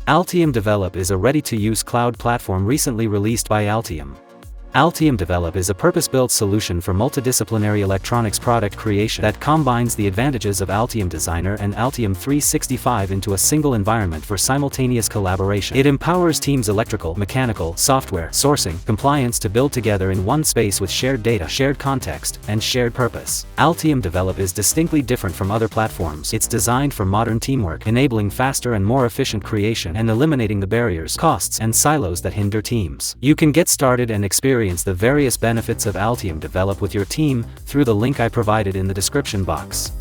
Altium Develop is a ready-to-use cloud platform recently released by Altium. Altium Develop is a purpose-built solution for multidisciplinary electronics product creation that combines the advantages of Altium Designer and Altium 365 into a single environment for simultaneous collaboration. It empowers teams' electrical, mechanical, software, sourcing, compliance to build together in one space with shared data, shared context, and shared purpose. Altium Develop is distinctly different from other platforms. It's designed for modern teamwork, enabling faster and more efficient creation and eliminating the barriers, costs, and silos that hinder teams. You can get started and experience the various benefits of Altium Develop with your team through the link I provided in the description box.